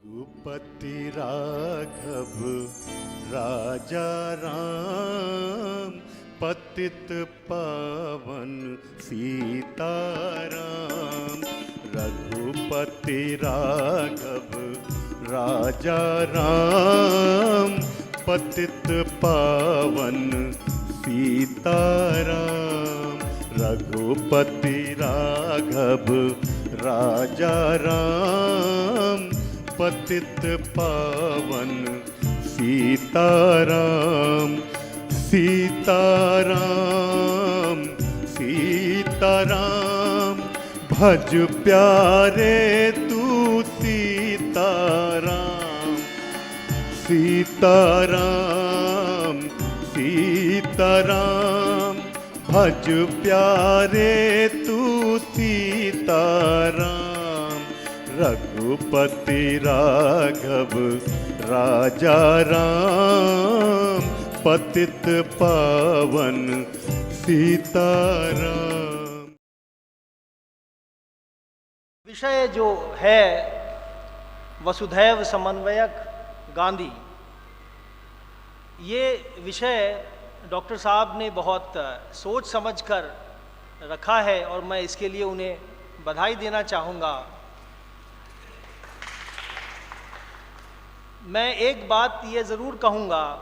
रघुपति राघव राजा राम, पतित पावन सीताराम। रघुपति राघव राजा राम, पतित पावन सीताराम। रघुपति राघव राजा राम, पतित पावन सीताराम। सीताराम सीताराम, भज प्यारे तू सीताराम। सीताराम सीताराम, भज प्यारे तू सीताराम। रघुपति राघव राजा राम, पतित पावन सीताराम। विषय जो है वसुधैव समन्वयक गांधी, ये विषय डॉक्टर साहब ने बहुत सोच समझकर रखा है और मैं इसके लिए उन्हें बधाई देना चाहूँगा। मैं एक बात ये ज़रूर कहूँगा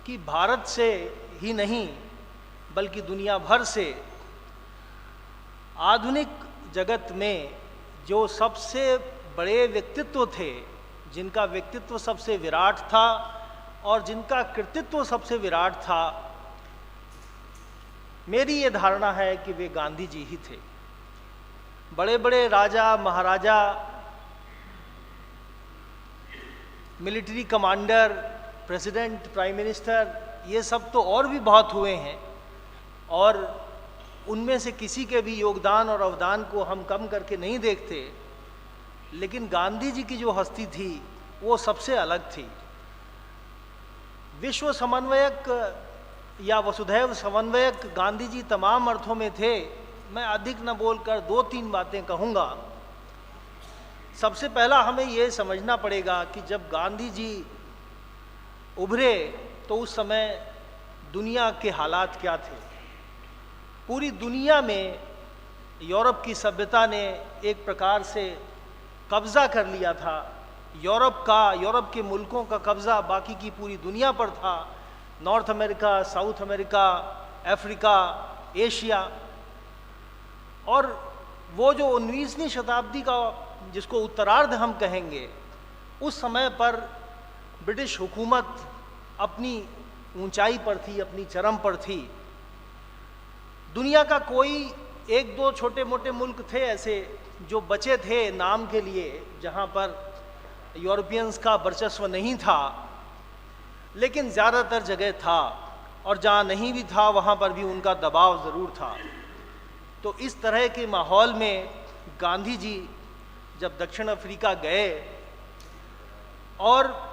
कि भारत से ही नहीं बल्कि दुनिया भर से आधुनिक जगत में जो सबसे बड़े व्यक्तित्व थे, जिनका व्यक्तित्व सबसे विराट था और जिनका कृतित्व सबसे विराट था, मेरी ये धारणा है कि वे गांधी जी ही थे। बड़े बड़े राजा महाराजा, military commander, president, prime minister, ये सब तो और भी बहुत हुए हैं और उनमें से किसी के भी योगदान और अवदान को हम कम करके नहीं देखते, लेकिन गांधी जी की जो हस्ती थी वो सबसे अलग थी। विश्व समन्वयक या वसुधैव समन्वयक गांधी जी तमाम अर्थों में थे। मैं अधिक न बोलकर दो तीन बातें कहूँगा। सबसे पहला हमें ये समझना पड़ेगा कि जब गांधी जी उभरे तो उस समय दुनिया के हालात क्या थे। पूरी दुनिया में यूरोप की सभ्यता ने एक प्रकार से कब्ज़ा कर लिया था। यूरोप के मुल्कों का कब्ज़ा बाकी की पूरी दुनिया पर था। North America, south America, Africa, Asia. और वो जो 19वीं शताब्दी का जिसको उत्तरार्ध हम कहेंगे, उस समय पर ब्रिटिश हुकूमत अपनी ऊंचाई पर थी, अपनी चरम पर थी। दुनिया का कोई एक दो छोटे मोटे मुल्क थे ऐसे जो बचे थे नाम के लिए, जहाँ पर यूरोपियंस का वर्चस्व नहीं था, लेकिन ज़्यादातर जगह था, और जहाँ नहीं भी था वहाँ पर भी उनका दबाव ज़रूर था। तो इस तरह के माहौल में गांधी जी जब दक्षिण अफ्रीका गए और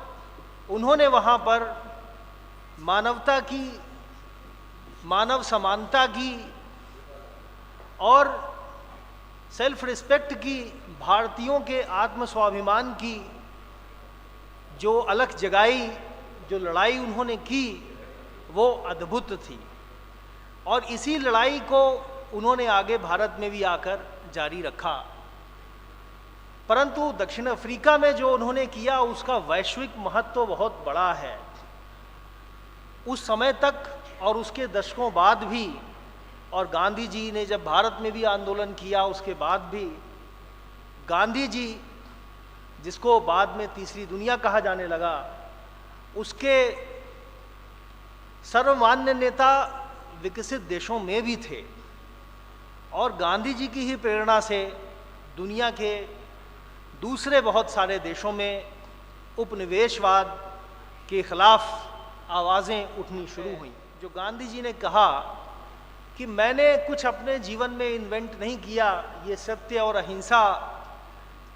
उन्होंने वहाँ पर मानवता की, मानव समानता की और सेल्फ रिस्पेक्ट की, भारतीयों के आत्म स्वाभिमान की जो अलख जगाई, जो लड़ाई उन्होंने की, वो अद्भुत थी। और इसी लड़ाई को उन्होंने आगे भारत में भी आकर जारी रखा। परंतु दक्षिण अफ्रीका में जो उन्होंने किया उसका वैश्विक महत्व बहुत बड़ा है। उस समय तक और उसके दशकों बाद भी, और गांधी जी ने जब भारत में भी आंदोलन किया उसके बाद भी, गांधी जी जिसको बाद में तीसरी दुनिया कहा जाने लगा, उसके सर्वमान्य नेता विकसित देशों में भी थे। और गांधी जी की ही प्रेरणा से दुनिया के दूसरे बहुत सारे देशों में उपनिवेशवाद के खिलाफ आवाज़ें उठनी शुरू हुई। जो गांधी जी ने कहा कि मैंने कुछ अपने जीवन में इन्वेंट नहीं किया, ये सत्य और अहिंसा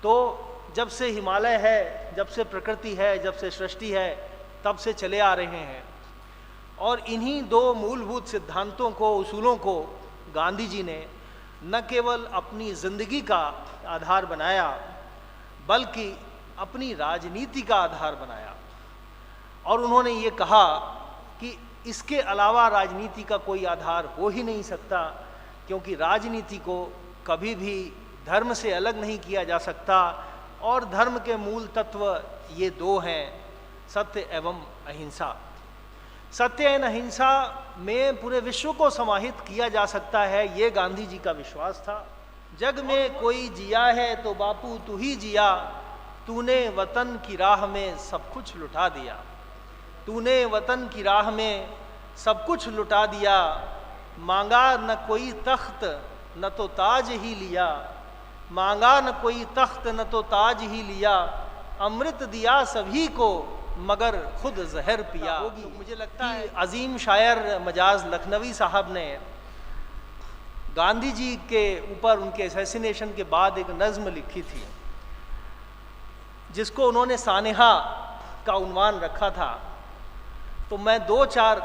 तो जब से हिमालय है, जब से प्रकृति है, जब से सृष्टि है, तब से चले आ रहे हैं। और इन्हीं दो मूलभूत सिद्धांतों को, उसूलों को गांधी जी ने न केवल अपनी जिंदगी का आधार बनाया, बल्कि अपनी राजनीति का आधार बनाया और उन्होंने ये कहा कि इसके अलावा राजनीति का कोई आधार हो ही नहीं सकता, क्योंकि राजनीति को कभी भी धर्म से अलग नहीं किया जा सकता और धर्म के मूल तत्व ये दो हैं, सत्य एवं अहिंसा। सत्य एवं अहिंसा में पूरे विश्व को समाहित किया जा सकता है, ये गांधी जी का विश्वास था। जग में कोई जिया है तो बापू तू ही जिया, तूने वतन की राह में सब कुछ लुटा दिया। तूने वतन की राह में सब कुछ लुटा दिया, मांगा न कोई तख्त न तो ताज ही लिया, मांगा न कोई तख्त न तो ताज ही लिया, अमृत दिया सभी को मगर खुद जहर पिया। होगी तो मुझे लगता है अजीम शायर मजाज लखनवी साहब ने गांधी जी के ऊपर उनके असैसिनेशन के बाद एक नज्म लिखी थी, जिसको उन्होंने सानेहा का उन्वान रखा था। तो मैं 2-4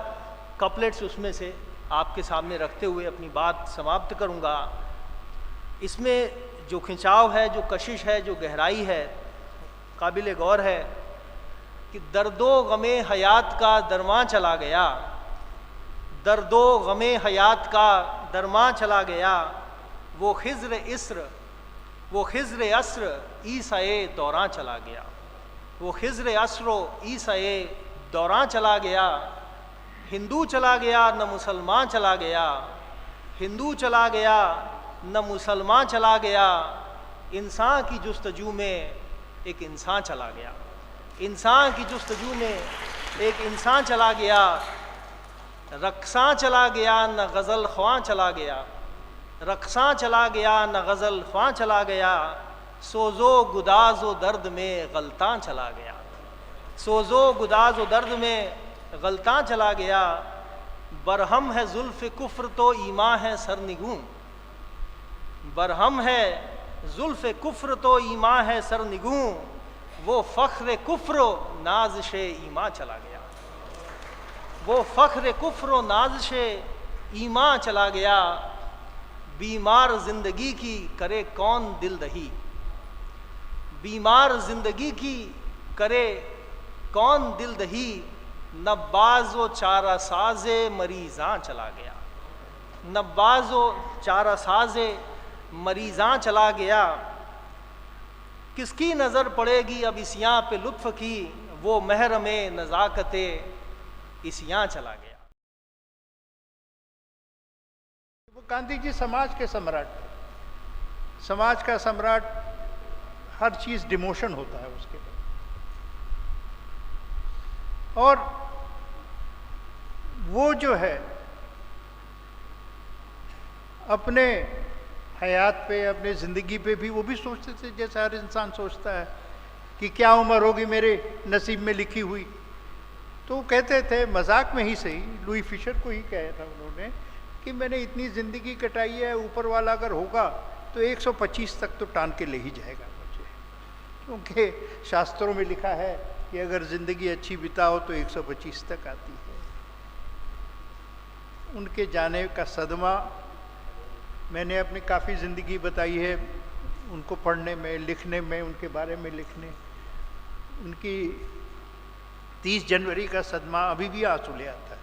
कपलेट्स उसमें से आपके सामने रखते हुए अपनी बात समाप्त करूंगा। इसमें जो खिंचाव है, जो कशिश है, जो गहराई है, काबिल गौर है कि दर्दो गमे हयात का दरमां चला गया, दर्दो गमे हयात का दरमां चला गया, वो खिज्र अस्र ईसाए दौरां चला गया, वो खिज्र अस्रो ईसाए दौरां चला गया। हिंदू चला गया न मुसलमान चला गया, हिंदू चला गया न मुसलमान चला गया, इंसान की जुस्तजू में एक इंसान चला गया, इंसान की जुस्तजू में एक इंसान चला गया। रक्सां चला गया न गज़ल ख्वां चला गया, रक्सां चला गया न गज़ल ख्वां चला गया, सोज़ो गुदाज़ो दर्द में गलतां चला गया, सोज़ो गुदाज़ो दर्द में गलतां चला गया। बरहम है जुल्फ़ कुफ्र तो ईमा है सरनिगूं, बरहम है जुल्फ़ कुफ्र तो ईमा है सरनिगूं, वो फ़ख्र कुफ्र नाज़िशे ईमा चला गया, वो फ़ख्र कुफ्र नाज़िशे ईमा चला गया। बीमार ज़िंदगी की करे कौन दिल दही, बीमार ज़िंदगी की करे कौन दिल दही, नब्बाज़ो चारा साज़े मरीज़ां चला गया, नब्बाज़ो चारा साज़े मरीज़ां चला गया। किसकी नज़र पड़ेगी अब इसियां पे लुत्फ़ की, वो महरमे नज़ाकते इसियां चला गया। वो गांधी जी समाज के सम्राट थे। समाज का सम्राट, हर चीज डिमोशन होता है उसके बाद। और वो जो है अपने हयात पे, अपने ज़िंदगी पे भी वो भी सोचते थे जैसे हर इंसान सोचता है कि क्या उम्र होगी मेरे नसीब में लिखी हुई। तो कहते थे मजाक में ही सही, लुई फिशर को ही कहा था उन्होंने कि मैंने इतनी ज़िंदगी कटाई है, ऊपर वाला अगर होगा तो 125 तक तो टान के ले ही जाएगा मुझे, क्योंकि शास्त्रों में लिखा है कि अगर ज़िंदगी अच्छी बिताओ तो 125 तक आती है। उनके जाने का सदमा मैंने अपनी काफ़ी ज़िंदगी बताई है, उनको पढ़ने में, लिखने में, उनके बारे में लिखने। उनकी 30 जनवरी का सदमा अभी भी आंसू ले आता है।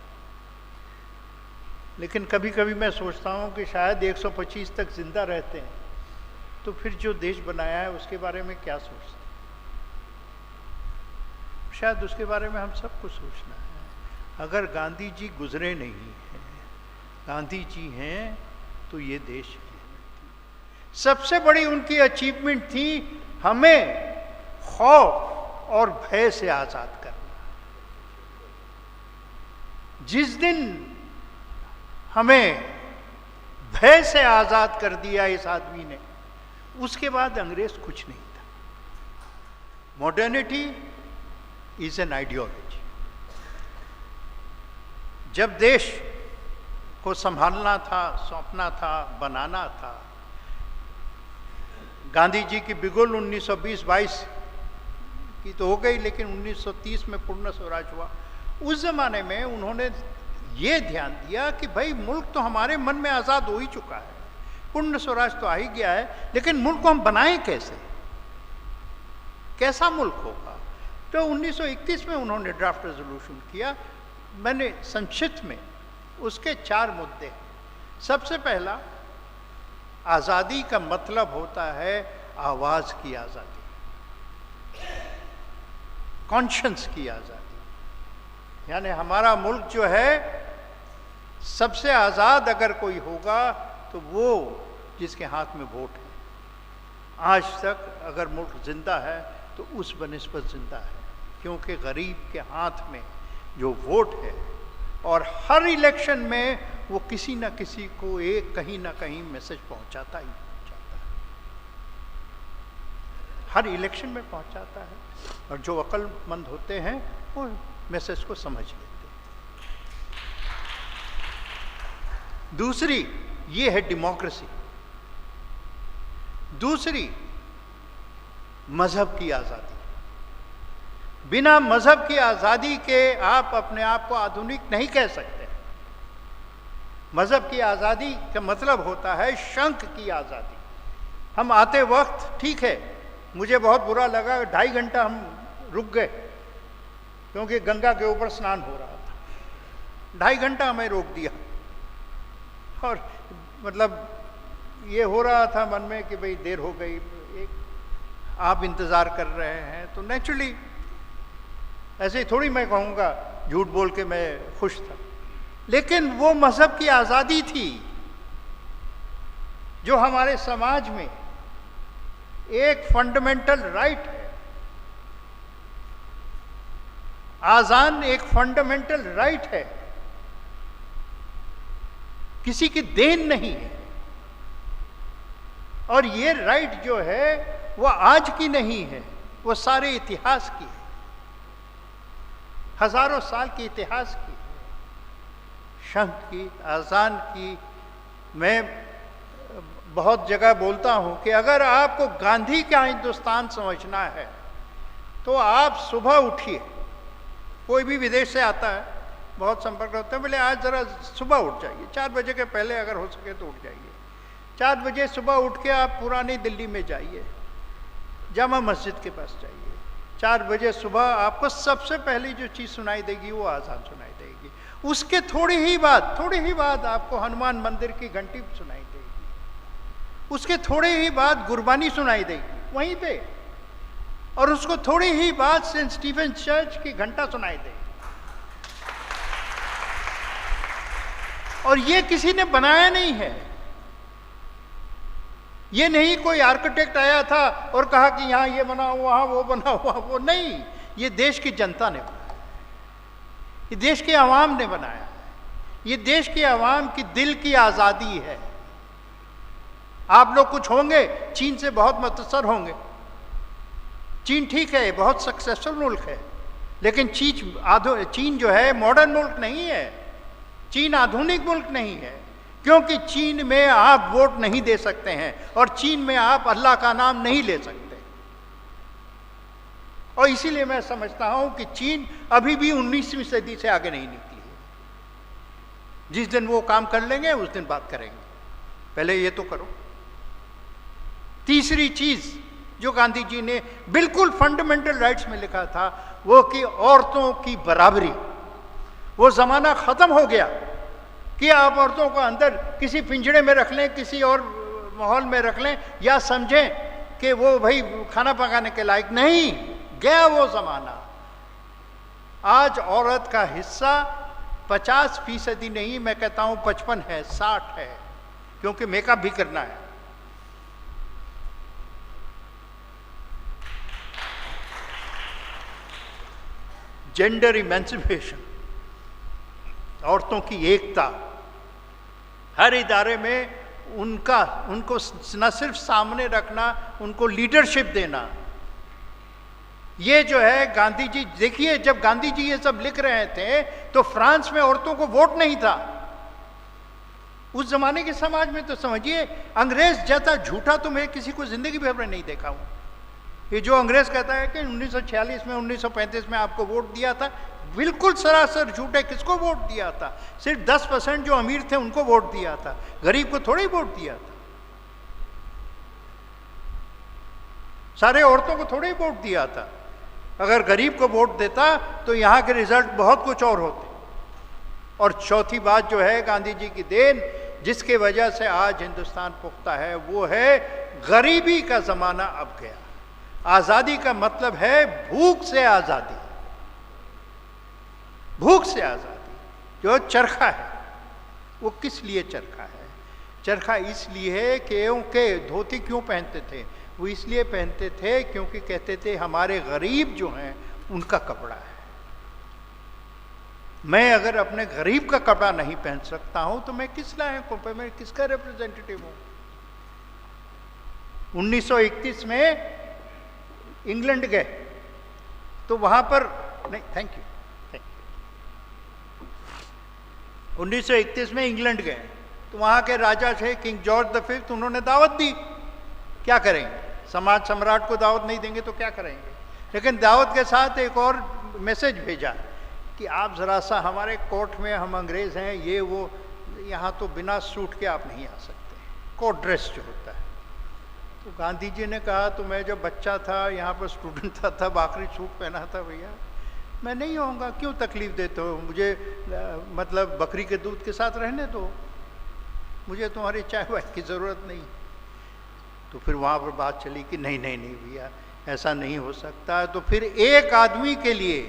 लेकिन कभी कभी मैं सोचता हूँ कि शायद 125 तक जिंदा रहते हैं तो फिर जो देश बनाया है उसके बारे में क्या सोचते हैं। शायद उसके बारे में हम सबको सोचना है। अगर गांधी जी गुजरे नहीं हैं, गांधी जी हैं तो ये देश है। सबसे बड़ी उनकी अचीवमेंट थी हमें खौफ और भय से आज़ाद करना। जिस दिन हमें भय से आज़ाद कर दिया इस आदमी ने, उसके बाद अंग्रेज कुछ नहीं था। Modernity is an ideology. जब देश को संभालना था, सौंपना था, बनाना था, गांधी जी की बिगुल 1920-22 की तो हो गई, लेकिन 1930 में पूर्ण स्वराज हुआ। उस जमाने में उन्होंने ये ध्यान दिया कि भाई मुल्क तो हमारे मन में आज़ाद हो ही चुका है, पूर्ण स्वराज तो आ ही गया है, लेकिन मुल्क को हम बनाएं कैसे, कैसा मुल्क होगा। तो 1921 में उन्होंने ड्राफ्ट रेजोल्यूशन किया। मैंने संक्षिप्त में उसके 4 मुद्दे हैं। सबसे पहला, आज़ादी का मतलब होता है आवाज़ की आज़ादी, कॉन्शियंस की आज़ादी। यानी हमारा मुल्क जो है, सबसे आज़ाद अगर कोई होगा तो वो जिसके हाथ में वोट है। आज तक अगर मुल्क जिंदा है तो उस बनिस्बत जिंदा है, क्योंकि गरीब के हाथ में जो वोट है, और हर इलेक्शन में वो किसी न किसी को एक कहीं ना कहीं मैसेज पहुंचाता ही पहुंचाता है, हर इलेक्शन में पहुंचाता है। और जो अक्लमंद होते हैं वो मैसेज को समझ लेते हैं। दूसरी ये है डेमोक्रेसी। दूसरी, मजहब की आज़ादी। बिना मजहब की आज़ादी के आप अपने आप को आधुनिक नहीं कह सकते। मजहब की आज़ादी का मतलब होता है शंख की आज़ादी। हम आते वक्त, ठीक है, मुझे बहुत बुरा लगा, 2.5 घंटा हम रुक गए क्योंकि गंगा के ऊपर स्नान हो रहा था। 2.5 घंटा हमें रोक दिया, और मतलब ये हो रहा था मन में कि भाई देर हो गई, आप इंतज़ार कर रहे हैं। तो नेचुरली ऐसे ही थोड़ी मैं कहूँगा झूठ बोल के मैं खुश था, लेकिन वो मजहब की आज़ादी थी जो हमारे समाज में एक फंडामेंटल राइट है। आज़ान एक फंडामेंटल राइट है, किसी की देन नहीं है। और ये राइट जो है वो आज की नहीं है, वो सारे इतिहास की है, हजारों साल के इतिहास की, शंख की, आज़ान की। मैं बहुत जगह बोलता हूं कि अगर आपको गांधी का हिंदुस्तान समझना है तो आप सुबह उठिए। कोई भी विदेश से आता है, बहुत संपर्क होते हैं, बोले आज ज़रा सुबह उठ जाइए, 4 बजे के पहले अगर हो सके तो उठ जाइए। 4 बजे सुबह उठ के आप पुरानी दिल्ली में जाइए, जामा मस्जिद के पास जाइए। 4 बजे सुबह आपको सबसे पहली जो चीज़ सुनाई देगी वो आज़ान सुनाई देगी। उसके थोड़ी ही बाद आपको हनुमान मंदिर की घंटी सुनाई देगी। उसके थोड़े ही बाद गुरबानी सुनाई देगी वहीं पे, और उसको थोड़ी ही बाद सेंट स्टीफन चर्च की घंटा सुनाई देगी। और ये किसी ने बनाया नहीं है, ये नहीं कोई आर्किटेक्ट आया था और कहा कि यहाँ ये बनाओ, वहाँ वो बनाओ, वहाँ वो नहीं। ये देश की जनता ने बनाया, ये देश के आवाम ने बनाया, ये देश के आवाम की दिल की आज़ादी है। आप लोग कुछ होंगे, चीन से बहुत मुतासर होंगे। चीन ठीक है, बहुत सक्सेसफुल मुल्क है, लेकिन चीन जो है मॉडर्न मुल्क नहीं है, चीन आधुनिक मुल्क नहीं है, क्योंकि चीन में आप वोट नहीं दे सकते हैं और चीन में आप अल्लाह का नाम नहीं ले सकते। और इसीलिए मैं समझता हूं कि चीन अभी भी 19वीं सदी से आगे नहीं निकली है। जिस दिन वो काम कर लेंगे उस दिन बात करेंगे, पहले ये तो करो। तीसरी चीज जो गांधी जी ने बिल्कुल फंडामेंटल राइट्स में लिखा था, वो कि औरतों की बराबरी। वो जमाना खत्म हो गया कि आप औरतों को अंदर किसी पिंजड़े में रख लें, किसी और माहौल में रख लें, या समझें कि वो भाई खाना पकाने के लायक नहीं। गया वो जमाना। आज औरत का हिस्सा 50% नहीं, मैं कहता हूं 55 है, 60 है, क्योंकि मेकअप भी करना है। जेंडर इमेंसिपेशन, औरतों की एकता, हर इदारे में उनको न सिर्फ सामने रखना, उनको लीडरशिप देना। ये जो है गांधी जी, देखिए जब गांधी जी ये सब लिख रहे थे तो फ्रांस में औरतों को वोट नहीं था। उस जमाने के समाज में तो समझिए, अंग्रेज जैसा झूठा तो मैं किसी को जिंदगी भर में नहीं देखा हूं। ये जो अंग्रेज कहता है कि 1946 में 1935 में आपको वोट दिया था, बिल्कुल सरासर झूठ है। किसको वोट दिया था? सिर्फ 10% जो अमीर थे उनको वोट दिया था, गरीब को थोड़ी वोट दिया था। सारे औरतों को थोड़े ही वोट दिया था। अगर गरीब को वोट देता तो यहाँ के रिजल्ट बहुत कुछ और होते। और चौथी बात जो है गांधी जी की देन, जिसके वजह से आज हिंदुस्तान पुख्ता है, वो है गरीबी का जमाना अब गया। आजादी का मतलब है भूख से आजादी, भूख से आजादी। जो चरखा है वो किस लिए चरखा है? चरखा इसलिए है कि उनके धोती क्यों पहनते थे? वो इसलिए पहनते थे क्योंकि कहते थे हमारे गरीब जो हैं उनका कपड़ा है। मैं अगर अपने गरीब का कपड़ा नहीं पहन सकता हूं तो मैं किस लायक हूं? मैं किसका रिप्रेजेंटेटिव हूं? 1931 में इंग्लैंड गए तो वहां पर नहीं, थैंक यू। 1931 में इंग्लैंड गए तो वहां के राजा थे किंग जॉर्ज द फिफ्थ। उन्होंने दावत दी, क्या करेंगे? समाज सम्राट को दावत नहीं देंगे तो क्या करेंगे? लेकिन दावत के साथ एक और मैसेज भेजा कि आप ज़रा सा हमारे कोर्ट में, हम अंग्रेज़ हैं, ये वो, यहाँ तो बिना सूट के आप नहीं आ सकते, कोर्ट ड्रेस जो होता है। तो गांधी जी ने कहा तो मैं जब बच्चा था, यहाँ पर स्टूडेंट था, तब आखिरी सूट पहना था भैया, मैं नहीं आऊँगा, क्यों तकलीफ़ देते हो मुझे? मतलब बकरी के दूध के साथ रहने दो, मुझे तुम्हारी चाय वाय की ज़रूरत नहीं। तो फिर वहाँ पर बात चली कि नहीं नहीं नहीं भैया, ऐसा नहीं हो सकता। तो फिर एक आदमी के लिए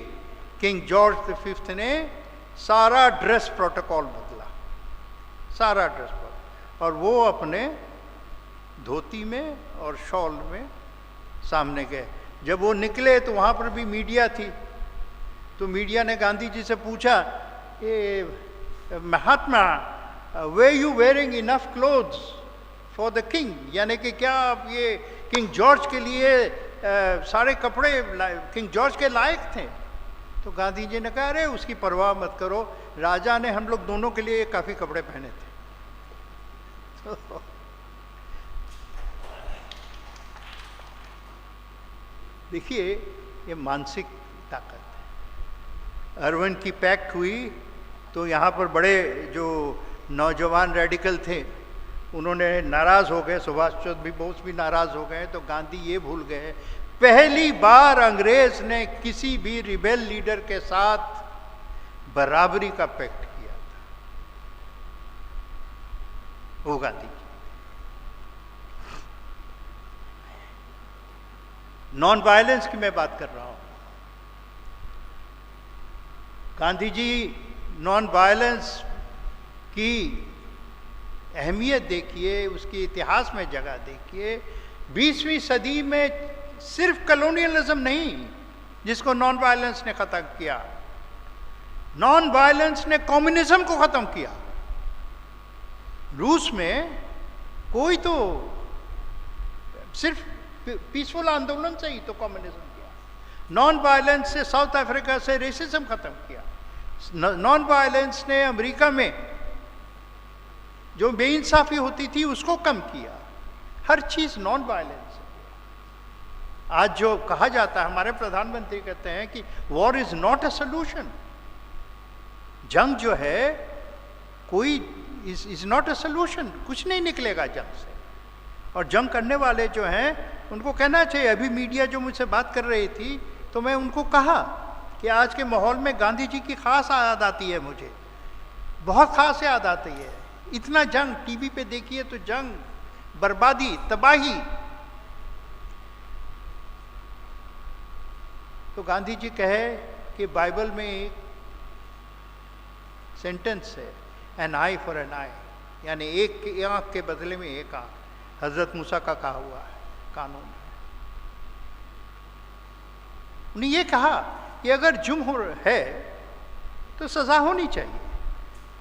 किंग जॉर्ज द फिफ्थ ने सारा ड्रेस प्रोटोकॉल बदला, सारा ड्रेस प्रोटोकॉल, और वो अपने धोती में और शॉल में सामने गए। जब वो निकले तो वहाँ पर भी मीडिया थी, तो मीडिया ने गांधी जी से पूछा, ये Mahatma, were you wearing enough clothes for the king? यानी कि क्या आप ये किंग जॉर्ज के लिए सारे कपड़े किंग जॉर्ज के लायक थे? तो गांधी जी ने कहा, अरे उसकी परवाह मत करो, राजा ने हम लोग दोनों के लिए काफ़ी कपड़े पहने थे। देखिए ये मानसिक ताकत है। अरविंद की पैक्ट हुई तो यहाँ पर बड़े जो नौजवान रेडिकल थे उन्होंने नाराज़ हो गए, सुभाष चंद्र बोस भी नाराज़ हो गए। तो गांधी ये भूल गए, पहली बार अंग्रेज ने किसी भी रिबेल लीडर के साथ बराबरी का पैक्ट किया था, वो गांधी जी। नॉन वायलेंस की मैं बात कर रहा हूं। गांधी जी नॉन वायलेंस की अहमियत देखिए, उसके इतिहास में जगह देखिए। 20वीं सदी में सिर्फ कॉलोनियलिज्म नहीं जिसको नॉन वायलेंस ने खत्म किया, नॉन वायलेंस ने कम्युनिज्म को खत्म किया। रूस में कोई तो सिर्फ पीसफुल आंदोलन से ही तो कम्युनिज्म किया। नॉन वायलेंस से साउथ अफ्रीका से रेसिज्म खत्म किया। नॉन वायलेंस ने अमेरिका में जो बेइंसाफी होती थी उसको कम किया। हर चीज नॉन वायलेंस। आज जो कहा जाता है, हमारे प्रधानमंत्री कहते हैं कि war is not a solution. जंग जो है कोई इज नॉट अ सोल्यूशन, कुछ नहीं निकलेगा जंग से। और जंग करने वाले जो हैं उनको कहना चाहिए। अभी मीडिया जो मुझसे बात कर रही थी तो मैं उनको कहा कि आज के माहौल में गांधी जी की खास याद आती है, मुझे बहुत खास याद आती है। इतना जंग टीवी पे देखिए तो जंग, बर्बादी, तबाही। तो गांधी जी कहे कि बाइबल में एक सेंटेंस है, एन आई फॉर एन आई, यानी एक आंख के बदले में एक आंख। हजरत मूसा का कहा हुआ है कानून है। उन्हें यह कहा कि अगर जुर्म है तो सजा होनी चाहिए,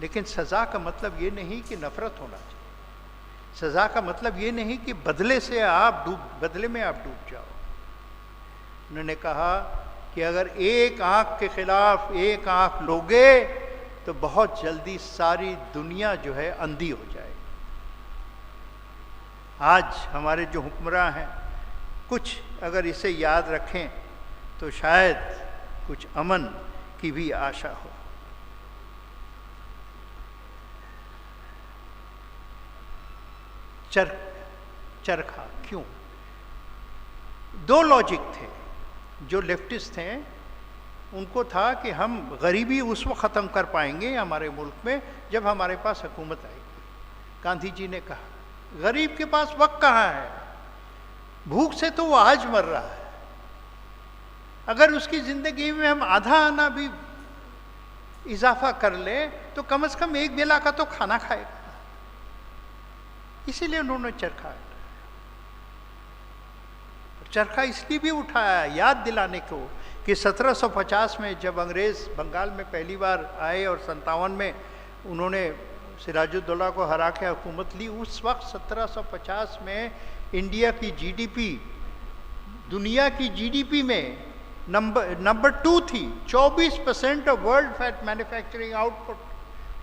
लेकिन सजा का मतलब ये नहीं कि नफरत होना चाहिए। सजा का मतलब ये नहीं कि बदले में आप डूब जाओ। उन्होंने कहा कि अगर एक आंख के खिलाफ एक आंख लोगे तो बहुत जल्दी सारी दुनिया जो है अंधी हो जाएगी। आज हमारे जो हुक्मरान हैं कुछ अगर इसे याद रखें तो शायद कुछ अमन की भी आशा हो। चरखा क्यों? दो लॉजिक थे। जो लेफ्टिस्ट थे उनको था कि हम गरीबी उस वक्त ख़त्म कर पाएंगे हमारे मुल्क में जब हमारे पास हुकूमत आएगी। गांधी जी ने कहा गरीब के पास वक्त कहाँ है, भूख से तो वो आज मर रहा है। अगर उसकी ज़िंदगी में हम आधा आना भी इजाफा कर ले तो कम से कम एक बेला का तो खाना खाएगा। इसीलिए उन्होंने चरखा इसलिए भी उठाया याद दिलाने को कि 1750 में जब अंग्रेज़ बंगाल में पहली बार आए और 57 में उन्होंने सिराजुद्दौला को हरा के हुकूमत ली, उस वक्त 1750 में इंडिया की जीडीपी दुनिया की जीडीपी में नंबर 2 थी। 24% of world fat manufacturing output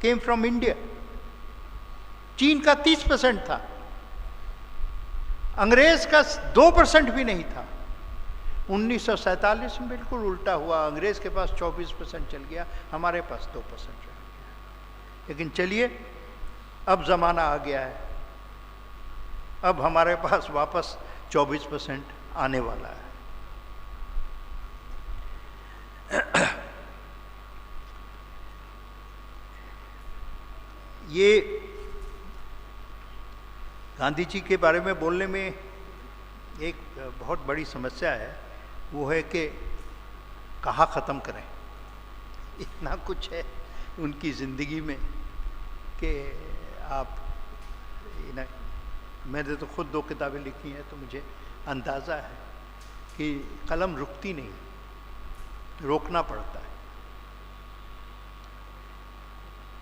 came from India. चीन का 30% था, अंग्रेज का 2% भी नहीं था। 1947 में बिल्कुल उल्टा हुआ, अंग्रेज के पास 24% चल गया, हमारे पास 2% रह गया। लेकिन चलिए अब ज़माना आ गया है, अब हमारे पास वापस 24% आने वाला है। ये गांधी जी के बारे में बोलने में एक बहुत बड़ी समस्या है, वो है कि कहाँ ख़त्म करें। इतना कुछ है उनकी ज़िंदगी में कि आप मैंने तो खुद 2 किताबें लिखी हैं, तो मुझे अंदाज़ा है कि कलम रुकती नहीं, रोकना पड़ता है।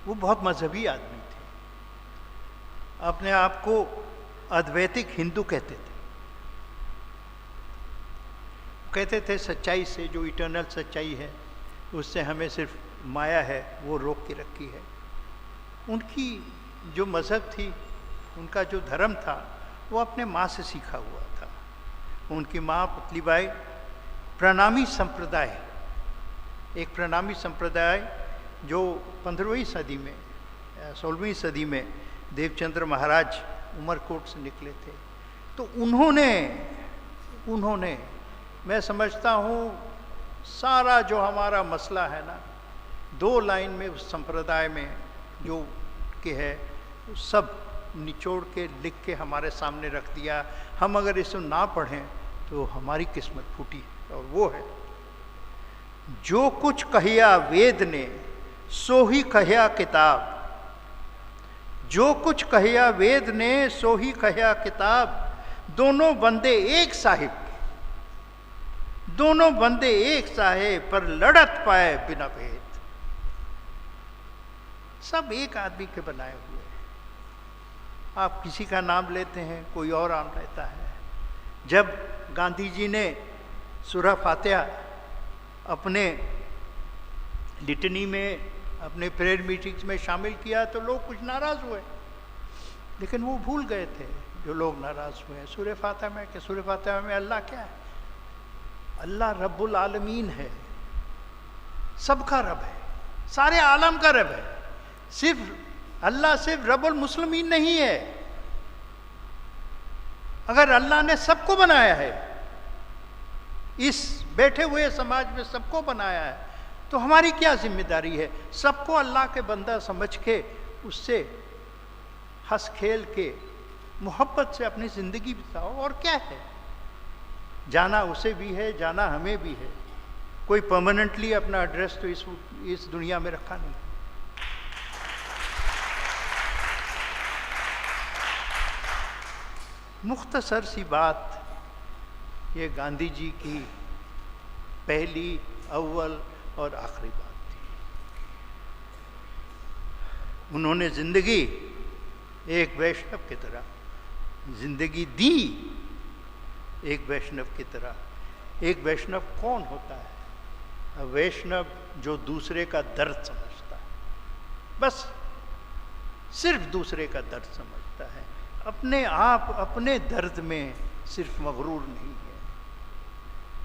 वो बहुत मजहबी आदमी थे, अपने आप को अद्वैतिक हिंदू कहते थे सच्चाई से, जो इटर्नल सच्चाई है उससे हमें सिर्फ माया है वो रोक के रखी है। उनकी जो मज़हब थी, उनका जो धर्म था, वो अपने माँ से सीखा हुआ था। उनकी माँ पुतलीबाई प्रणामी संप्रदाय, एक प्रणामी संप्रदाय जो 15वीं सदी में 16वीं सदी में देवचंद्र महाराज उमरकोट से निकले थे। तो उन्होंने मैं समझता हूँ सारा जो हमारा मसला है ना, 2 लाइन में उस संप्रदाय में जो के है सब निचोड़ के लिख के हमारे सामने रख दिया। हम अगर इसे ना पढ़ें तो हमारी किस्मत फूटी है, और वो है जो कुछ कहिया वेद ने सो ही कहिया किताब, जो कुछ कहिया वेद ने सो ही कहिया किताब, दोनों बंदे एक साहिब के, दोनों बंदे एक साहिब पर लड़त पाए बिना भेद। सब एक आदमी के बनाए हुए हैं। आप किसी का नाम लेते हैं, कोई और नाम लेता है। जब गांधी जी ने सूरह फातिहा अपने लिटनी में, अपने प्रेयर मीटिंग्स में शामिल किया तो लोग कुछ नाराज़ हुए, लेकिन वो भूल गए थे जो लोग नाराज़ हुए सूरह फातिहा में कि सूरह फातिहा में अल्लाह क्या है? अल्लाह रब्बुल आलमीन है, सबका रब है, सारे आलम का रब है। अल्लाह सिर्फ रब्बुल मुस्लिमीन नहीं है। अगर अल्लाह ने सबको बनाया है, इस बैठे हुए समाज में सबको बनाया है, तो हमारी क्या जिम्मेदारी है? सबको अल्लाह के बंदा समझ के उससे हंस खेल के मोहब्बत से अपनी ज़िंदगी बिताओ। और क्या है, जाना उसे भी है, जाना हमें भी है। कोई परमानेंटली अपना एड्रेस तो इस दुनिया में रखा नहीं। मुख्तसर सी बात ये गांधी जी की पहली, अव्वल और आखिरी बात थी। उन्होंने ज़िंदगी एक वैष्णव की तरह जिंदगी दी, एक वैष्णव की तरह। एक वैष्णव कौन होता है? वैष्णव जो दूसरे का दर्द समझता है, बस सिर्फ दूसरे का दर्द समझता है, अपने आप अपने दर्द में सिर्फ मगरूर नहीं है।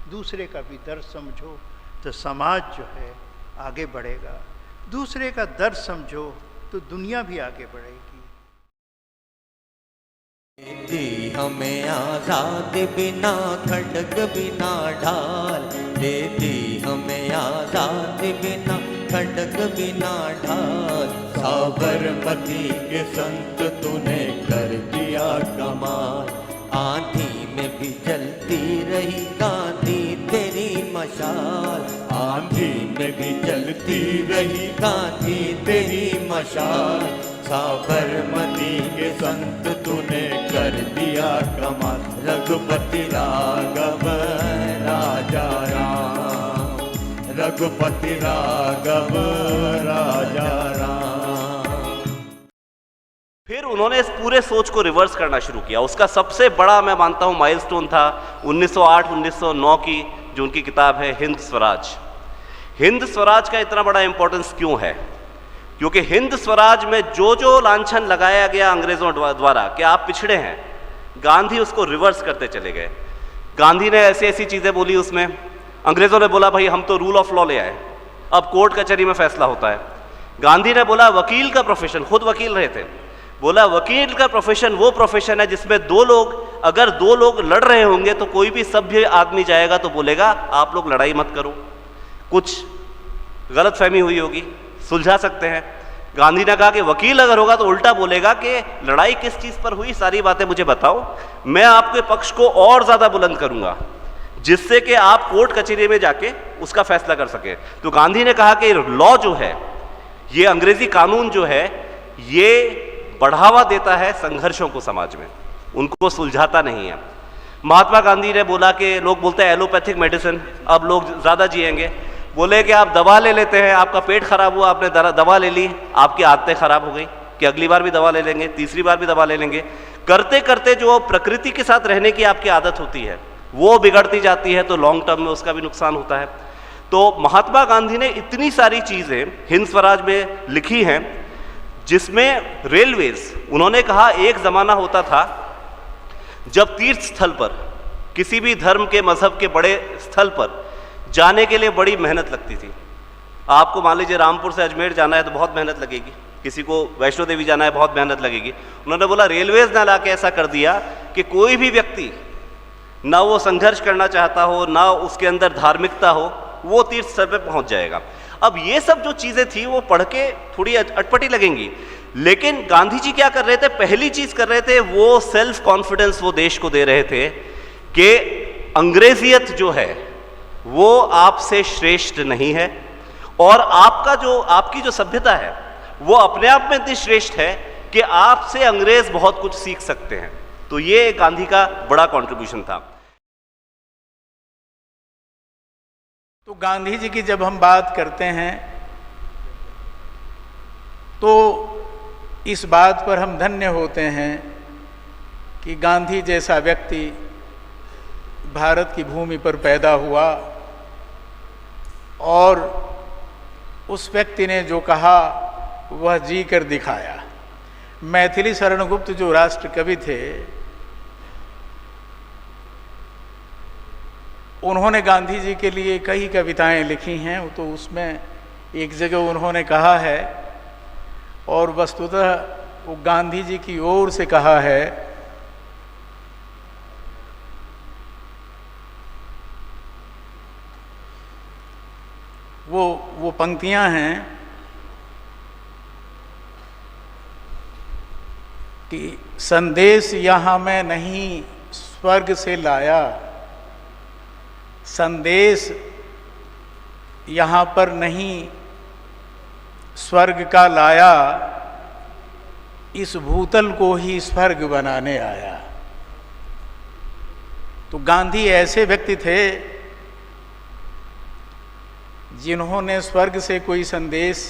दूसरे का भी दर्द समझो तो समाज जो है आगे बढ़ेगा, दूसरे का दर्द समझो तो दुनिया भी आगे बढ़ेगी। हमें आजाद बिना खड्ग बिना ढाल, दे दी हमें आजाद बिना खड्ग बिना ढाल। साबरमती के संत तूने कर दिया कमाल, आंधी में भी जलती रही गांधी तेरी मशाल, आंधी में भी जलती रही गांधी तेरी मशाल। साबरमती के संत तूने कर दिया कमाल, रघुपति राघव राजा राम, रघुपति राघव राजा राम। फिर उन्होंने इस पूरे सोच को रिवर्स करना शुरू किया। उसका सबसे बड़ा मैं मानता हूँ माइलस्टोन था 1908-1909 की जो उनकी किताब है हिंद स्वराज। हिंद स्वराज का इतना बड़ा इंपॉर्टेंस क्यों है? क्योंकि हिंद स्वराज में जो जो लांछन लगाया गया अंग्रेजों द्वारा कि आप पिछड़े हैं, गांधी उसको रिवर्स करते चले गए। गांधी ने ऐसी ऐसी चीज़ें बोली उसमें, अंग्रेजों ने बोला भाई हम तो रूल ऑफ लॉ ले आए, अब कोर्ट कचहरी में फैसला होता है। गांधी ने बोला वकील का प्रोफेशन, खुद वकील रहे थे, बोला वकील का प्रोफेशन वो प्रोफेशन है जिसमें अगर दो लोग लड़ रहे होंगे तो कोई भी सभ्य आदमी जाएगा तो बोलेगा आप लोग लड़ाई मत करो, कुछ गलतफहमी हुई होगी, सुलझा सकते हैं। गांधी ने कहा कि वकील अगर होगा तो उल्टा बोलेगा कि लड़ाई किस चीज़ पर हुई, सारी बातें मुझे बताओ, मैं आपके पक्ष को और ज़्यादा बुलंद करूंगा जिससे कि आप कोर्ट कचहरी में जाके उसका फैसला कर सके। तो गांधी ने कहा कि लॉ जो है, ये अंग्रेजी कानून जो है, ये बढ़ावा देता है संघर्षों को समाज में, उनको सुलझाता नहीं है। महात्मा गांधी ने बोला कि लोग बोलते हैं एलोपैथिक मेडिसिन, अब लोग ज़्यादा जिएंगे, बोले कि आप दवा ले लेते हैं, आपका पेट खराब हुआ, आपने दवा ले ली, आपकी आदतें खराब हो गई कि अगली बार भी दवा ले लेंगे, तीसरी बार भी दवा ले लेंगे। करते करते जो प्रकृति के साथ रहने की आपकी आदत होती है वो बिगड़ती जाती है, तो लॉन्ग टर्म में उसका भी नुकसान होता है। तो महात्मा गांधी ने इतनी सारी चीज़ें हिंद स्वराज में लिखी हैं, जिसमें रेलवेज, उन्होंने कहा एक ज़माना होता था जब तीर्थ स्थल पर, किसी भी धर्म के मजहब के बड़े स्थल पर जाने के लिए बड़ी मेहनत लगती थी। आपको मान लीजिए रामपुर से अजमेर जाना है तो बहुत मेहनत लगेगी, किसी को वैष्णो देवी जाना है बहुत मेहनत लगेगी। उन्होंने बोला रेलवेज ना लाके ऐसा कर दिया कि कोई भी व्यक्ति ना वो संघर्ष करना चाहता हो, ना उसके अंदर धार्मिकता हो, वो तीर्थ स्थल पर पहुंच जाएगा। अब ये सब जो चीज़ें थी वो पढ़ के थोड़ी अटपटी लगेंगी, लेकिन गांधी जी क्या कर रहे थे, पहली चीज़ कर रहे थे वो सेल्फ कॉन्फिडेंस वो देश को दे रहे थे कि अंग्रेजियत जो है वो आपसे श्रेष्ठ नहीं है, और आपकी जो सभ्यता है वो अपने आप में इतनी श्रेष्ठ है कि आपसे अंग्रेज बहुत कुछ सीख सकते हैं। तो ये गांधी का बड़ा कंट्रीब्यूशन था। तो गांधी जी की जब हम बात करते हैं तो इस बात पर हम धन्य होते हैं कि गांधी जैसा व्यक्ति भारत की भूमि पर पैदा हुआ, और उस व्यक्ति ने जो कहा वह जी कर दिखाया। मैथिली शरण गुप्त जो राष्ट्र कवि थे, उन्होंने गांधी जी के लिए कई कविताएं लिखी हैं। तो उसमें एक जगह उन्होंने कहा है, और वस्तुतः वो गांधी जी की ओर से कहा है, वो पंक्तियां हैं कि संदेश यहाँ मैं नहीं स्वर्ग से लाया, संदेश यहाँ पर नहीं स्वर्ग का लाया, इस भूतल को ही स्वर्ग बनाने आया। तो गांधी ऐसे व्यक्ति थे जिन्होंने स्वर्ग से कोई संदेश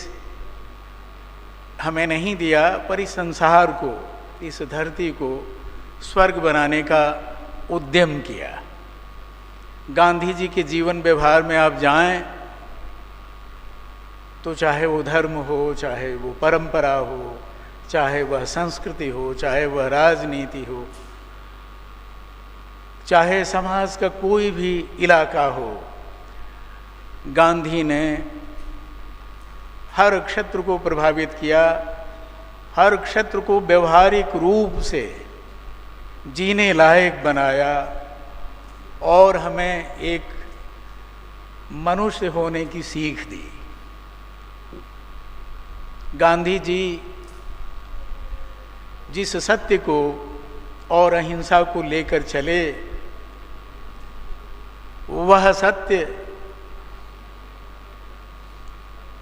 हमें नहीं दिया, पर इस संसार को, इस धरती को स्वर्ग बनाने का उद्यम किया। गांधी जी के जीवन व्यवहार में आप जाएं तो चाहे वो धर्म हो, चाहे वो परंपरा हो, चाहे वह संस्कृति हो, चाहे वह राजनीति हो, चाहे समाज का कोई भी इलाका हो, गांधी ने हर क्षेत्र को प्रभावित किया, हर क्षेत्र को व्यवहारिक रूप से जीने लायक बनाया और हमें एक मनुष्य होने की सीख दी। गांधी जी जिस सत्य को और अहिंसा को लेकर चले, वह सत्य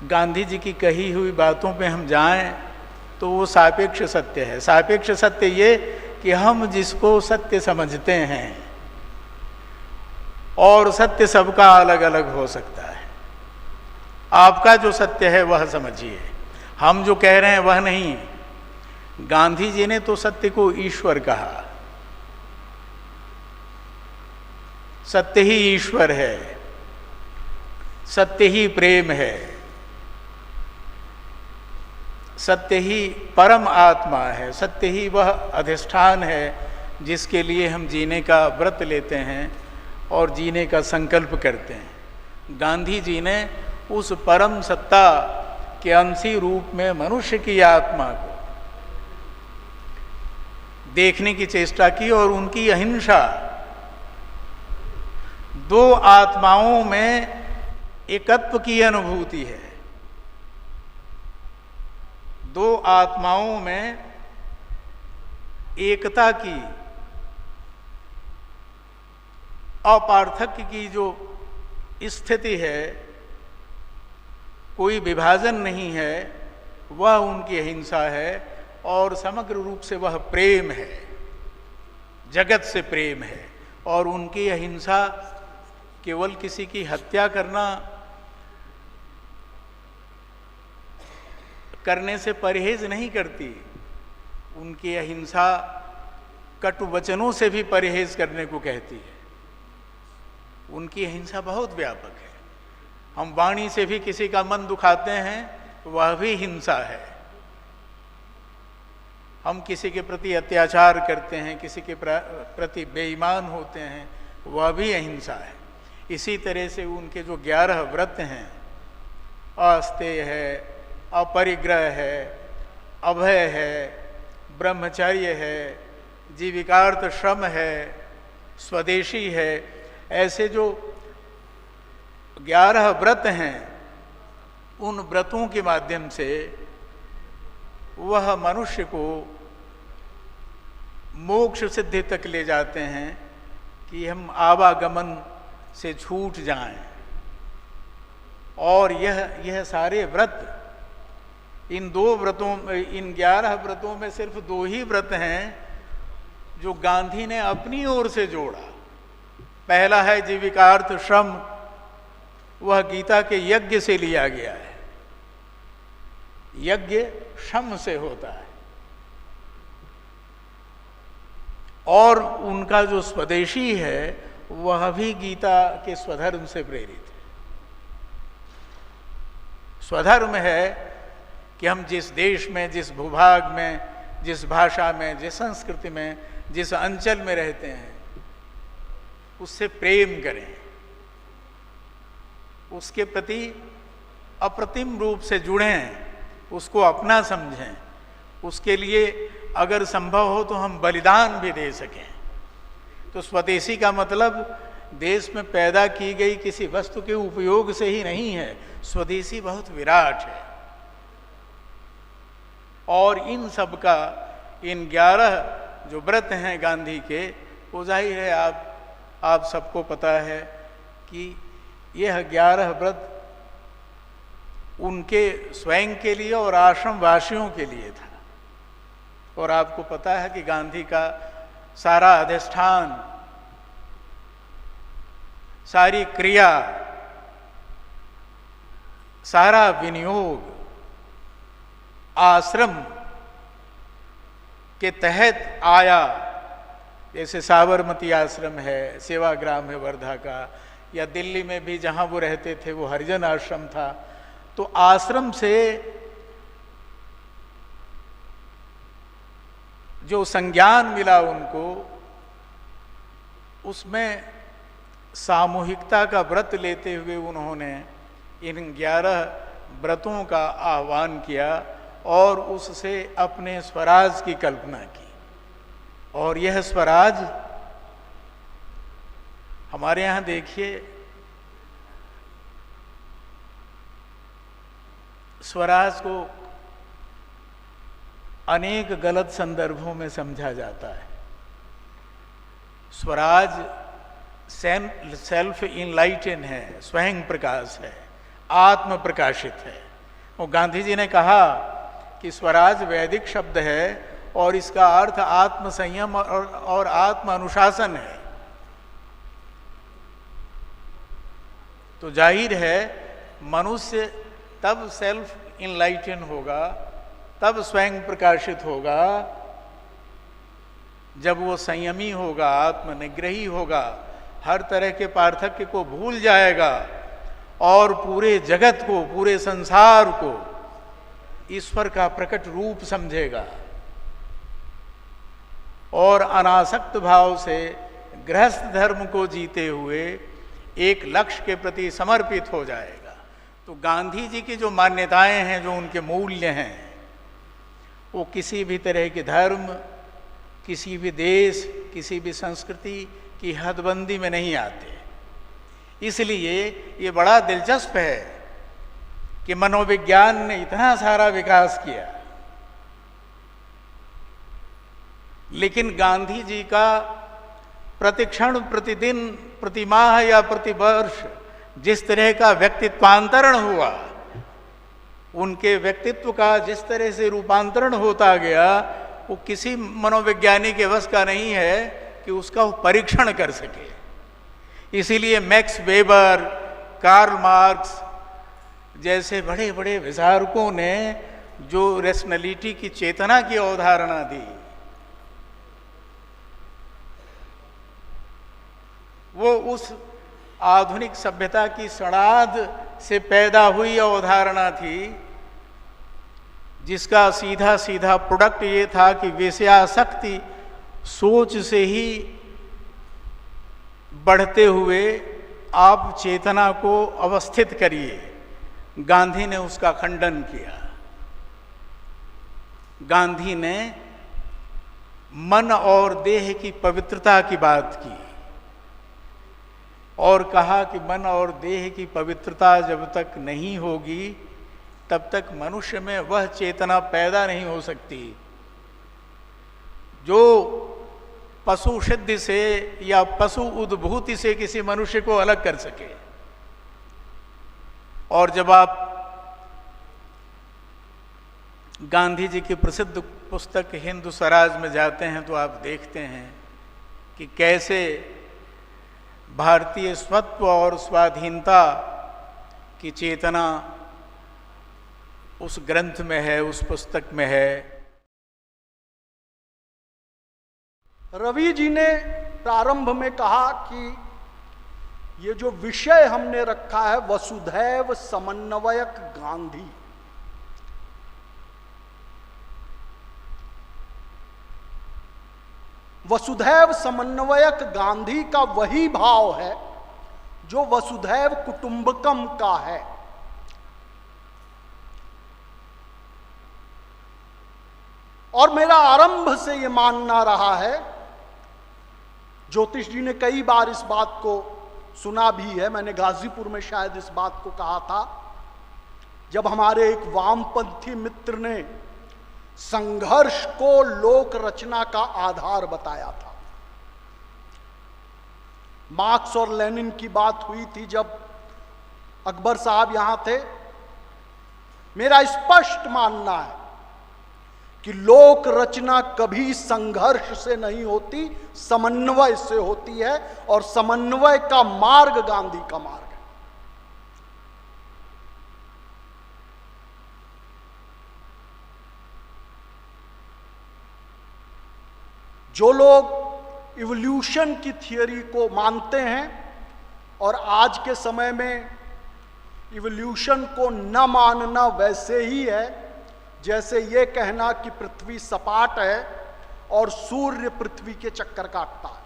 गांधी जी की कही हुई बातों पे हम जाएं तो वो सापेक्ष सत्य है। सापेक्ष सत्य ये कि हम जिसको सत्य समझते हैं, और सत्य सबका अलग अलग हो सकता है। आपका जो सत्य है वह समझिए, हम जो कह रहे हैं वह नहीं। गांधी जी ने तो सत्य को ईश्वर कहा। सत्य ही ईश्वर है, सत्य ही प्रेम है, सत्य ही परम आत्मा है, सत्य ही वह अधिष्ठान है जिसके लिए हम जीने का व्रत लेते हैं और जीने का संकल्प करते हैं। गांधी जी ने उस परम सत्ता के अंशी रूप में मनुष्य की आत्मा को देखने की चेष्टा की, और उनकी अहिंसा दो आत्माओं में एकत्व की अनुभूति है। दो आत्माओं में एकता की, अपार्थक्य की जो स्थिति है, कोई विभाजन नहीं है, वह उनकी अहिंसा है। और समग्र रूप से वह प्रेम है, जगत से प्रेम है। और उनकी अहिंसा केवल किसी की हत्या करने से परहेज नहीं करती। उनकी अहिंसा कटु वचनों से भी परहेज करने को कहती है। उनकी अहिंसा बहुत व्यापक है। हम वाणी से भी किसी का मन दुखाते हैं, वह भी हिंसा है। हम किसी के प्रति अत्याचार करते हैं, किसी के प्रति बेईमान होते हैं, वह भी अहिंसा है। इसी तरह से उनके जो 11 व्रत हैं, अस्तेय है, अपरिग्रह है, अभय है, ब्रह्मचर्य है, जीविकार्थ श्रम है, स्वदेशी है, ऐसे जो 11 व्रत हैं, उन व्रतों के माध्यम से वह मनुष्य को मोक्ष सिद्धि तक ले जाते हैं कि हम आवागमन से छूट जाएं। और यह सारे व्रत, इन 11 व्रतों में सिर्फ 2 ही व्रत हैं जो गांधी ने अपनी ओर से जोड़ा। पहला है जीविकार्थ श्रम, वह गीता के यज्ञ से लिया गया है। यज्ञ श्रम से होता है। और उनका जो स्वदेशी है वह भी गीता के स्वधर्म से प्रेरित है। स्वधर्म है कि हम जिस देश में, जिस भूभाग में, जिस भाषा में, जिस संस्कृति में, जिस अंचल में रहते हैं, उससे प्रेम करें, उसके प्रति अप्रतिम रूप से जुड़ें, उसको अपना समझें। उसके लिए अगर संभव हो तो हम बलिदान भी दे सकें। तो स्वदेशी का मतलब देश में पैदा की गई किसी वस्तु के उपयोग से ही नहीं है। स्वदेशी बहुत विराट है। और इन सब का, इन 11 जो व्रत हैं गांधी के, वो जाहिर है आप सबको पता है कि यह 11 व्रत उनके स्वयं के लिए और आश्रम वासियों के लिए था। और आपको पता है कि गांधी का सारा अधिष्ठान, सारी क्रिया, सारा विनियोग आश्रम के तहत आया। जैसे साबरमती आश्रम है, सेवाग्राम है वर्धा का, या दिल्ली में भी जहाँ वो रहते थे वो हरिजन आश्रम था। तो आश्रम से जो संज्ञान मिला उनको, उसमें सामूहिकता का व्रत लेते हुए उन्होंने इन 11 व्रतों का आह्वान किया और उससे अपने स्वराज की कल्पना की। और यह स्वराज हमारे यहां देखिए, स्वराज को अनेक गलत संदर्भों में समझा जाता है। स्वराज सेल्फ इनलाइटन है, स्वयं प्रकाश है, आत्म प्रकाशित है। और गांधी जी ने कहा कि स्वराज वैदिक शब्द है और इसका अर्थ आत्म संयम और आत्म अनुशासन है। तो जाहिर है मनुष्य तब सेल्फ इनलाइटन होगा, तब स्वयं प्रकाशित होगा, जब वो संयमी होगा, आत्मनिग्रही होगा, हर तरह के पार्थक्य को भूल जाएगा और पूरे जगत को, पूरे संसार को ईश्वर का प्रकट रूप समझेगा और अनासक्त भाव से गृहस्थ धर्म को जीते हुए एक लक्ष्य के प्रति समर्पित हो जाएगा। तो गांधी जी की जो मान्यताएं हैं, जो उनके मूल्य हैं, वो किसी भी तरह के धर्म, किसी भी देश, किसी भी संस्कृति की हदबंदी में नहीं आते। इसलिए ये बड़ा दिलचस्प है कि मनोविज्ञान ने इतना सारा विकास किया, लेकिन गांधी जी का प्रतिक्षण, प्रतिदिन, प्रतिमाह या प्रतिवर्ष जिस तरह का व्यक्तित्वांतरण हुआ, उनके व्यक्तित्व का जिस तरह से रूपांतरण होता गया, वो किसी मनोविज्ञानी के वश का नहीं है कि उसका वो परीक्षण कर सके। इसीलिए मैक्स वेबर, कार्ल मार्क्स जैसे बड़े बड़े विचारकों ने जो रैशनैलिटी की चेतना की अवधारणा दी, वो उस आधुनिक सभ्यता की सड़ाद से पैदा हुई अवधारणा थी, जिसका सीधा सीधा प्रोडक्ट ये था कि वेश्यासक्ति सोच से ही बढ़ते हुए आप चेतना को अवस्थित करिए। गांधी ने उसका खंडन किया। गांधी ने मन और देह की पवित्रता की बात की और कहा कि मन और देह की पवित्रता जब तक नहीं होगी, तब तक मनुष्य में वह चेतना पैदा नहीं हो सकती जो पशु सिद्धि से या पशु उद्भूति से किसी मनुष्य को अलग कर सके। और जब आप गांधी जी की प्रसिद्ध पुस्तक हिंद स्वराज में जाते हैं तो आप देखते हैं कि कैसे भारतीय स्वत्व और स्वाधीनता की चेतना उस ग्रंथ में है, उस पुस्तक में है। रवि जी ने प्रारंभ में कहा कि ये जो विषय हमने रखा है वसुधैव समन्वयक गांधी, वसुधैव समन्वयक गांधी का वही भाव है जो वसुधैव कुटुंबकम का है। और मेरा आरंभ से ये मानना रहा है, ज्योतिष जी ने कई बार इस बात को सुना भी है, मैंने गाजीपुर में शायद इस बात को कहा था, जब हमारे एक वामपंथी मित्र ने संघर्ष को लोक रचना का आधार बताया था। मार्क्स और लेनिन की बात हुई थी जब अकबर साहब यहां थे। मेरा स्पष्ट मानना है कि लोक रचना कभी संघर्ष से नहीं होती, समन्वय से होती है, और समन्वय का मार्ग गांधी का मार्ग है। जो लोग इवोल्यूशन की थियोरी को मानते हैं और आज के समय में इवोल्यूशन को न मानना वैसे ही है जैसे ये कहना कि पृथ्वी सपाट है और सूर्य पृथ्वी के चक्कर काटता है।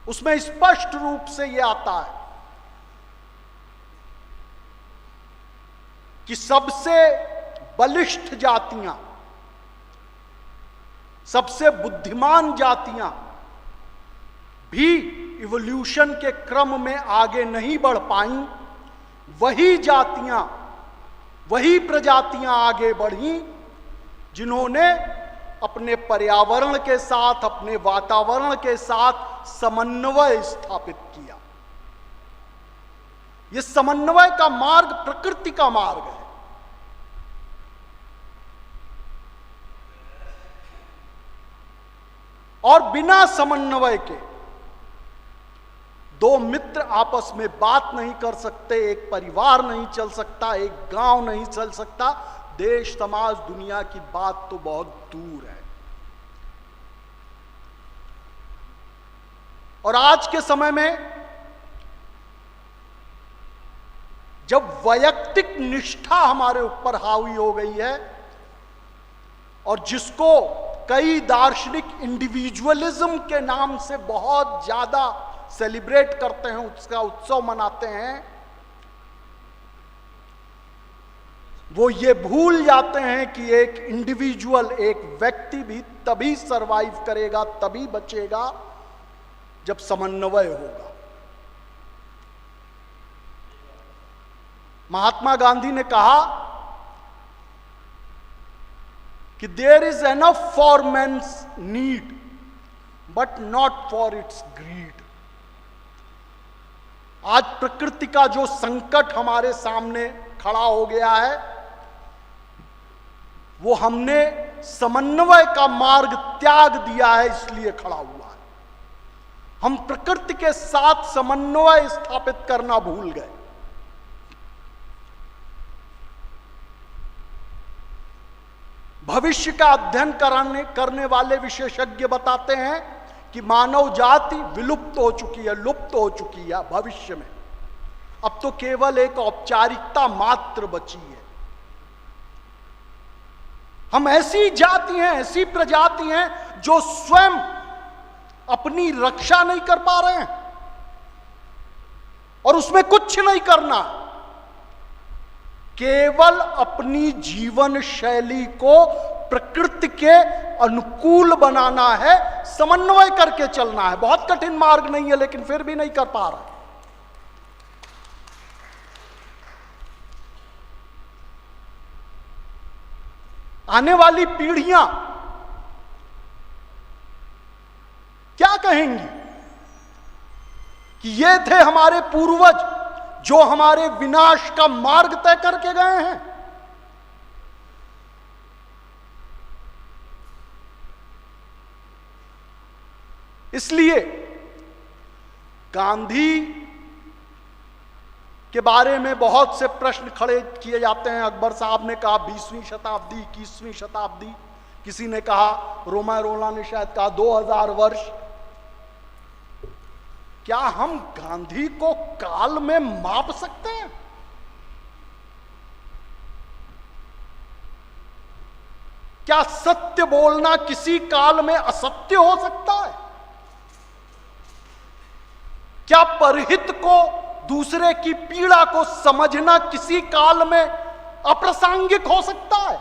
उसमें स्पष्ट रूप से यह आता है कि सबसे बलिष्ठ जातियां, सबसे बुद्धिमान जातियां भी इवोल्यूशन के क्रम में आगे नहीं बढ़ पाई, वही जातियां, वही प्रजातियां आगे बढ़ी जिन्होंने अपने पर्यावरण के साथ, अपने वातावरण के साथ समन्वय स्थापित किया। यह समन्वय का मार्ग प्रकृति का मार्ग है। और बिना समन्वय के दो मित्र आपस में बात नहीं कर सकते, एक परिवार नहीं चल सकता, एक गांव नहीं चल सकता, देश, समाज, दुनिया की बात तो बहुत दूर है। और आज के समय में जब वैयक्तिक निष्ठा हमारे ऊपर हावी हो गई है और जिसको कई दार्शनिक इंडिविजुअलिज्म के नाम से बहुत ज्यादा सेलिब्रेट करते हैं, उसका उत्सव मनाते हैं, वो ये भूल जाते हैं कि एक इंडिविजुअल, एक व्यक्ति भी तभी सरवाइव करेगा, तभी बचेगा जब समन्वय होगा। महात्मा गांधी ने कहा कि there is enough for men's need but not for its greed. आज प्रकृति का जो संकट हमारे सामने खड़ा हो गया है, वो हमने समन्वय का मार्ग त्याग दिया है, इसलिए खड़ा हुआ है। हम प्रकृति के साथ समन्वय स्थापित करना भूल गए। भविष्य का अध्ययन करने वाले विशेषज्ञ बताते हैं कि मानव जाति विलुप्त हो चुकी है, लुप्त हो चुकी है भविष्य में। अब तो केवल एक औपचारिकता मात्र बची है। हम ऐसी जाति हैं, ऐसी प्रजाति हैं जो स्वयं अपनी रक्षा नहीं कर पा रहे हैं और उसमें कुछ नहीं करना, केवल अपनी जीवन शैली को प्रकृति के अनुकूल बनाना है, समन्वय करके चलना है। बहुत कठिन मार्ग नहीं है, लेकिन फिर भी नहीं कर पा रहे। आने वाली पीढ़ियां क्या कहेंगी कि ये थे हमारे पूर्वज जो हमारे विनाश का मार्ग तय करके गए हैं। इसलिए गांधी के बारे में बहुत से प्रश्न खड़े किए जाते हैं। अकबर साहब ने कहा 20वीं शताब्दी, 21वीं शताब्दी, किसी ने कहा, रोमा रोला ने शायद कहा 2000 वर्ष। क्या हम गांधी को काल में माप सकते हैं? क्या सत्य बोलना किसी काल में असत्य हो सकता है? क्या परहित को, दूसरे की पीड़ा को समझना किसी काल में अप्रासंगिक हो सकता है?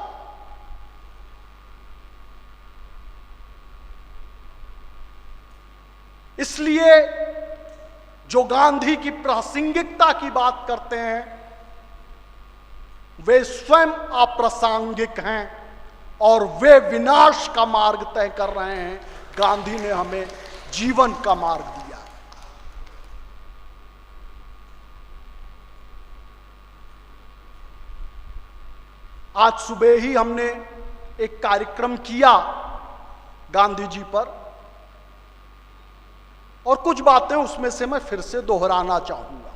इसलिए जो गांधी की प्रासंगिकता की बात करते हैं वे स्वयं अप्रासंगिक हैं और वे विनाश का मार्ग तय कर रहे हैं। गांधी ने हमें जीवन का मार्ग दिया। आज सुबह ही हमने एक कार्यक्रम किया गांधी जी पर, और कुछ बातें उसमें से मैं फिर से दोहराना चाहूंगा।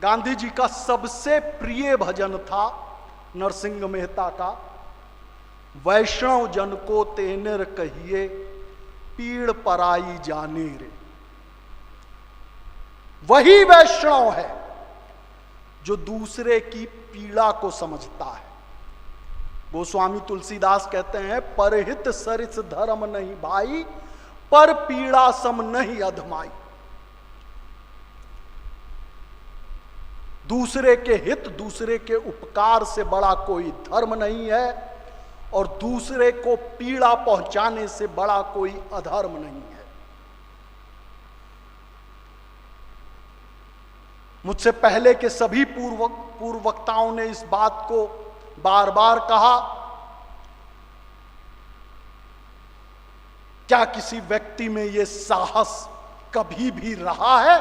गांधी जी का सबसे प्रिय भजन था नरसिंह मेहता का, वैष्णव जन को तेनेर कहिए पीड़ पराई जाने रे। वही वैष्णव है जो दूसरे की पीड़ा को समझता है। गोस्वामी तुलसीदास कहते हैं, परहित सरिस धर्म नहीं भाई, पर पीड़ा सम नहीं अधमाई। दूसरे के हित, दूसरे के उपकार से बड़ा कोई धर्म नहीं है, और दूसरे को पीड़ा पहुंचाने से बड़ा कोई अधर्म नहीं है। मुझसे पहले के सभी पूर्व वक्ताओं ने इस बात को बार बार कहा। क्या किसी व्यक्ति में यह साहस कभी भी रहा है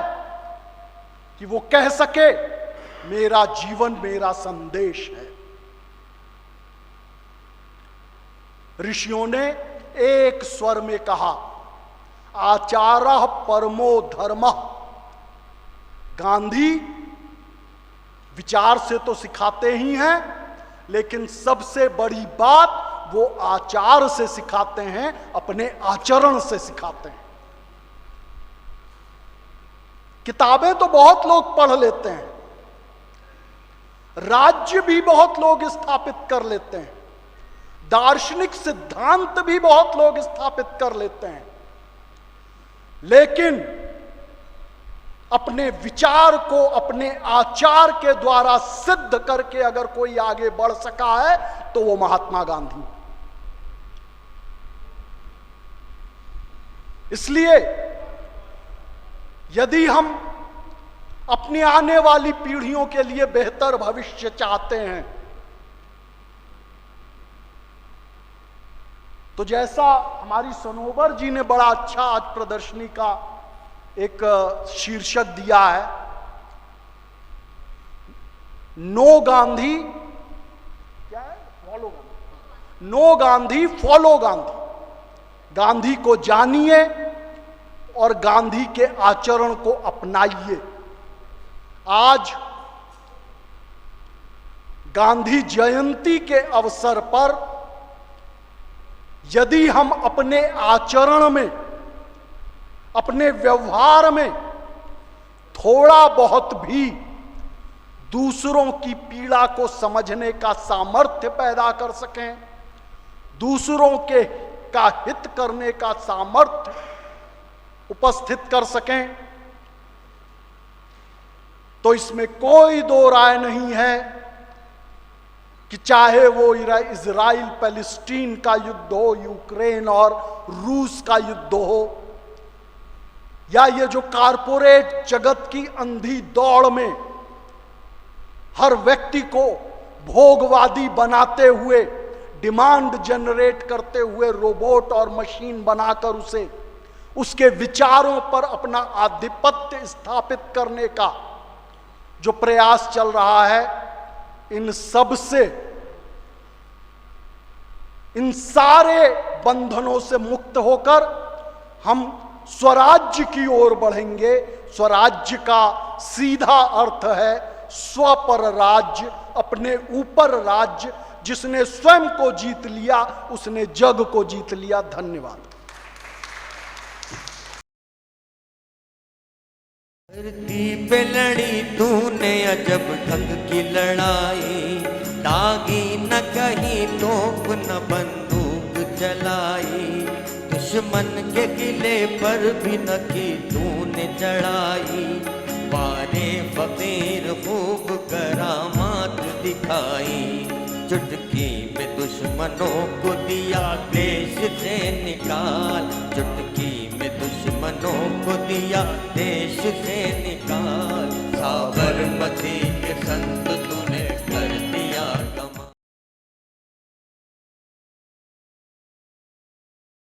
कि वो कह सके मेरा जीवन मेरा संदेश है? ऋषियों ने एक स्वर में कहा, आचारः परमो धर्मः। गांधी विचार से तो सिखाते ही हैं, लेकिन सबसे बड़ी बात वो आचार से सिखाते हैं, अपने आचरण से सिखाते हैं। किताबें तो बहुत लोग पढ़ लेते हैं, राज्य भी बहुत लोग स्थापित कर लेते हैं, दार्शनिक सिद्धांत भी बहुत लोग स्थापित कर लेते हैं, लेकिन अपने विचार को अपने आचार के द्वारा सिद्ध करके अगर कोई आगे बढ़ सका है तो वो महात्मा गांधी। इसलिए यदि हम अपनी आने वाली पीढ़ियों के लिए बेहतर भविष्य चाहते हैं, तो जैसा हमारी सनोबर जी ने बड़ा अच्छा आज प्रदर्शनी का एक शीर्षक दिया है, नो गांधी, क्या है, follow Gandhi, no Gandhi follow Gandhi. Gandhi को जानिए और गांधी के आचरण को अपनाइए। आज गांधी जयंती के अवसर पर यदि हम अपने आचरण में, अपने व्यवहार में थोड़ा बहुत भी दूसरों की पीड़ा को समझने का सामर्थ्य पैदा कर सकें, दूसरों के का हित करने का सामर्थ्य उपस्थित कर सकें, तो इसमें कोई दो राय नहीं है कि चाहे वो इजराइल पैलेस्टीन का युद्ध हो, यूक्रेन और रूस का युद्ध हो, या ये जो कारपोरेट जगत की अंधी दौड़ में हर व्यक्ति को भोगवादी बनाते हुए, डिमांड जनरेट करते हुए रोबोट और मशीन बनाकर उसे उसके विचारों पर अपना आधिपत्य स्थापित करने का जो प्रयास चल रहा है, इन सब से, इन सारे बंधनों से मुक्त होकर हम स्वराज्य की ओर बढ़ेंगे। स्वराज्य का सीधा अर्थ है स्वपर राज्य, अपने ऊपर राज्य। जिसने स्वयं को जीत लिया उसने जग को जीत लिया। धन्यवाद। धरती पे लड़ी तूने अजब ढंग की लड़ाई, दागी न कहीं तोप न बंदूक चलाई, दुश्मन के किले पर भी न की तूने चढ़ाई, पारे फकीर खूब करामात दिखाई, चुटकी में दुश्मनों को दिया देश से निकाल, चुटकी में दुश्मनों को दिया देश से निकाल, साबरमती के संग